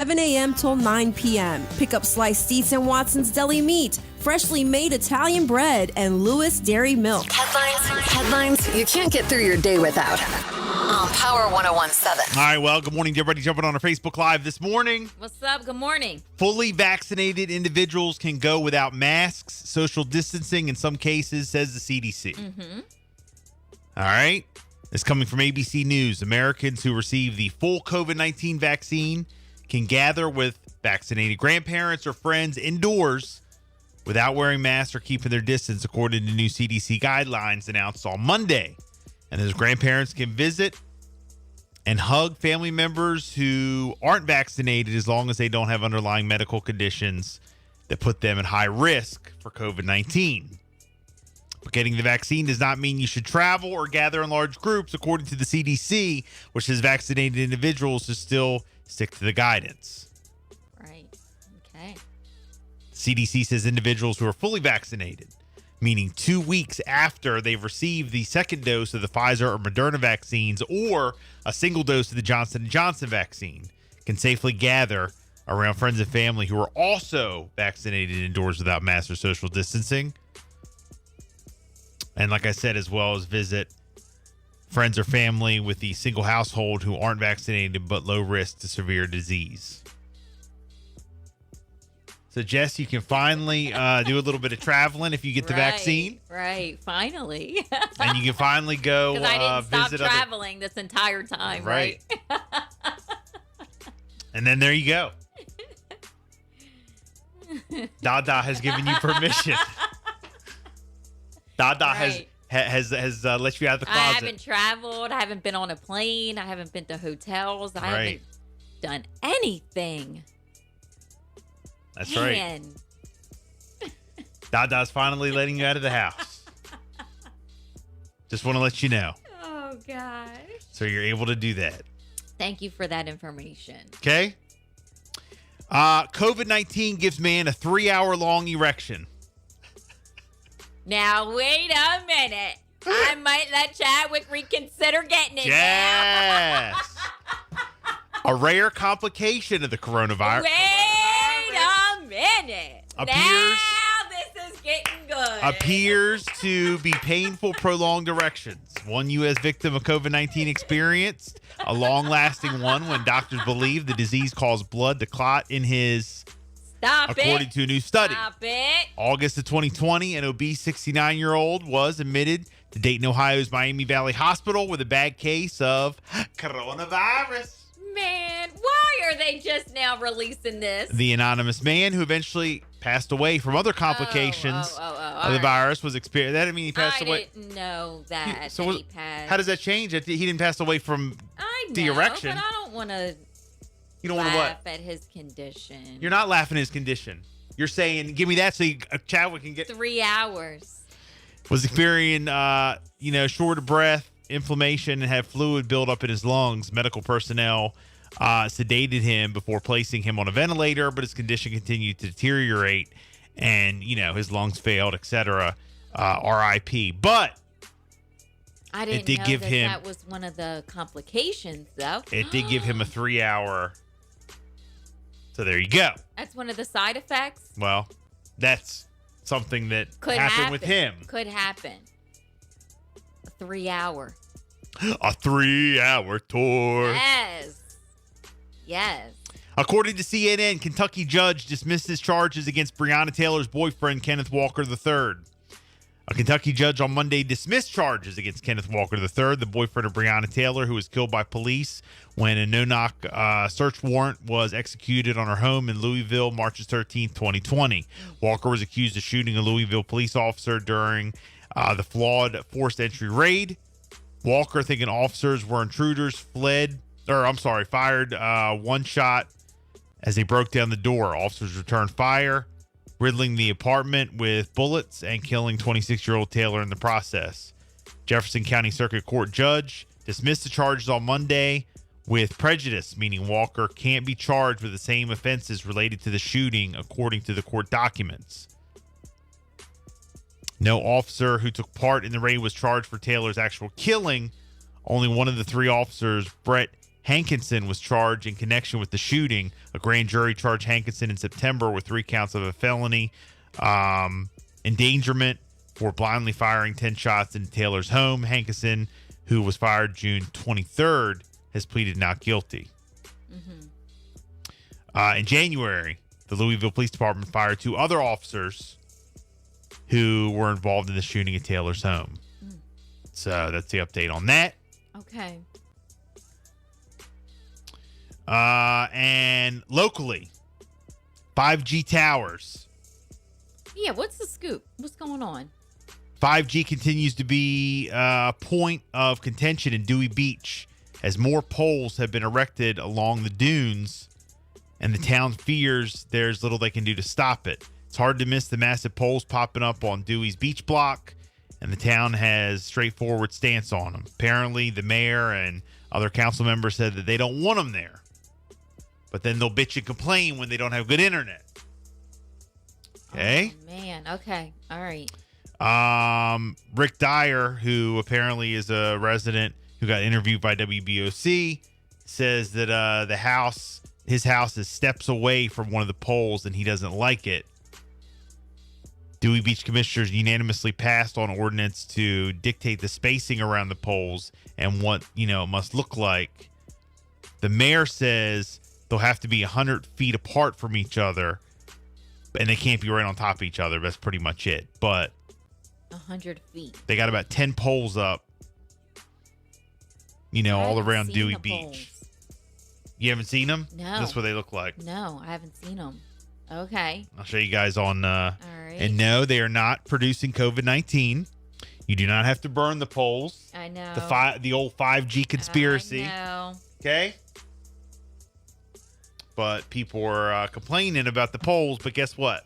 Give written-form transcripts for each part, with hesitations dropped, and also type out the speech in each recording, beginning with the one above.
7 a.m. till 9 p.m. Pick up sliced Eats and Watson's Deli Meat, freshly made Italian bread, and Lewis Dairy Milk. Headlines you can't get through your day without. On Power 101.7. All right, well, good morning to everybody jumping on our Facebook Live this morning. What's up? Good morning. Fully vaccinated individuals can go without masks, social distancing in some cases, says the CDC. Mm-hmm. All right. It's coming from ABC News. Americans who receive the full COVID-19 vaccine can gather with vaccinated grandparents or friends indoors without wearing masks or keeping their distance, according to new CDC guidelines announced on Monday. And those grandparents can visit and hug family members who aren't vaccinated as long as they don't have underlying medical conditions that put them at high risk for COVID-19. But getting the vaccine does not mean you should travel or gather in large groups, according to the CDC, which says vaccinated individuals should still stick to the guidance. Right. Okay. CDC says individuals who are fully vaccinated, meaning 2 weeks after they've received the second dose of the Pfizer or Moderna vaccines or a single dose of the Johnson & Johnson vaccine, can safely gather around friends and family who are also vaccinated indoors without masks or social distancing. And like I said, as well as visit friends or family with the single household who aren't vaccinated but low risk to severe disease. So, Jess, you can finally do a little bit of traveling if you get the vaccine. Right, finally. And you can finally go Because I didn't stop visit traveling this entire time, right? And then there you go. Dada has given you permission. Dada has let you out of the closet. I haven't traveled. I haven't been on a plane. I haven't been to hotels. I haven't done anything. That's right. Dada's finally letting you out of the house. Just want to let you know. Oh, gosh. So you're able to do that. Thank you for that information. Okay. COVID-19 gives man a 3-hour-long erection. Now, wait a minute. I might let Chadwick reconsider getting it now. Yes. A rare complication of the coronavirus. Wait a minute. Now this is getting good. Appears to be painful, prolonged erections. One U.S. victim of COVID-19 experienced a long-lasting one when doctors believe the disease caused blood to clot in his... According to a new study. Stop it. August of 2020, an obese 69-year-old was admitted to Dayton, Ohio's Miami Valley Hospital with a bad case of coronavirus. Man, why are they just now releasing this? The anonymous man who eventually passed away from other complications of the virus was experienced. That didn't mean he passed away. I didn't know that. He passed. How does that change? He didn't pass away from the erection. But I don't want to. You don't want to what? Laugh at his condition. You're not laughing at his condition. You're saying, give me that so Chadwick can get 3 hours. Was experiencing, short of breath, inflammation, and had fluid build up in his lungs. Medical personnel sedated him before placing him on a ventilator, but his condition continued to deteriorate, and his lungs failed, etc. RIP. But I didn't know that was one of the complications, though. It did give him a 3-hour. So there you go. That's one of the side effects? Well, that's something that could happened with him. Could happen. A 3-hour. A 3-hour tour. Yes. According to CNN, Kentucky judge dismisses charges against Breonna Taylor's boyfriend, Kenneth Walker III. A Kentucky judge on Monday dismissed charges against Kenneth Walker III, the boyfriend of Breonna Taylor, who was killed by police when a no-knock search warrant was executed on her home in Louisville, March 13, 2020. Walker was accused of shooting a Louisville police officer during the flawed forced entry raid. Walker, thinking officers were intruders, fired one shot as they broke down the door. Officers returned fire, riddling the apartment with bullets and killing 26-year-old Taylor in the process. Jefferson County Circuit Court judge dismissed the charges on Monday with prejudice, meaning Walker can't be charged with the same offenses related to the shooting, according to the court documents. No officer who took part in the raid was charged for Taylor's actual killing. Only one of the three officers, Brett Hankinson was charged in connection with the shooting. A grand jury charged Hankinson in September with 3 counts of a felony endangerment for blindly firing 10 shots into Taylor's home. Hankinson, who was fired June 23rd, has pleaded not guilty. In January, the Louisville Police Department fired 2 other officers who were involved in the shooting at Taylor's home. So that's the update on that. Okay. And locally, 5G towers. Yeah, what's the scoop? What's going on? 5G continues to be a point of contention in Dewey Beach as more poles have been erected along the dunes, and the town fears there's little they can do to stop it. It's hard to miss the massive poles popping up on Dewey's beach block, and the town has straightforward stance on them. Apparently, the mayor and other council members said that they don't want them there, but then they'll bitch and complain when they don't have good internet. Okay? Oh, man. Okay. All right. Rick Dyer, who apparently is a resident who got interviewed by WBOC, says that his house is steps away from one of the poles and he doesn't like it. Dewey Beach commissioners unanimously passed on ordinance to dictate the spacing around the poles and what, it must look like. The mayor says they'll have to be 100 feet apart from each other, and they can't be right on top of each other. That's pretty much it. But 100 feet. they got about 10 poles up, all around Dewey Beach. Poles. You haven't seen them? No. That's what they look like. No, I haven't seen them. Okay. I'll show you guys on. All right. And no, they are not producing COVID-19. You do not have to burn the poles. I know. The old 5G conspiracy. I know. Okay. But people were complaining about the poles. But guess what?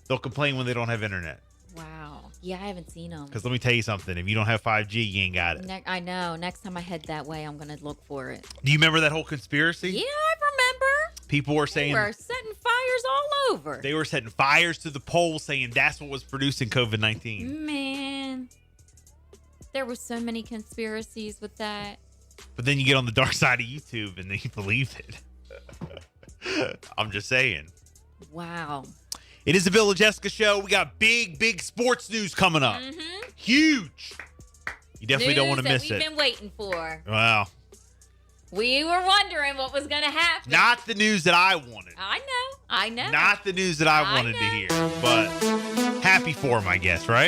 They'll complain when they don't have internet. Wow. Yeah, I haven't seen them. Because let me tell you something. If you don't have 5G, you ain't got it. I know. Next time I head that way, I'm going to look for it. Do you remember that whole conspiracy? Yeah, I remember. People were saying they were setting fires all over. They were setting fires to the poles, saying that's what was producing COVID-19. Man, there were so many conspiracies with that. But then you get on the dark side of YouTube and then you believe it. I'm just saying. Wow. It is the Bill and Jessica show. We got big sports news coming up. Mm-hmm. Huge. You definitely don't want to miss it. We've been waiting for. Well, we were wondering what was going to happen. not the news that I wanted. I know. Not the news that I wanted to hear. But happy for him, I guess, right?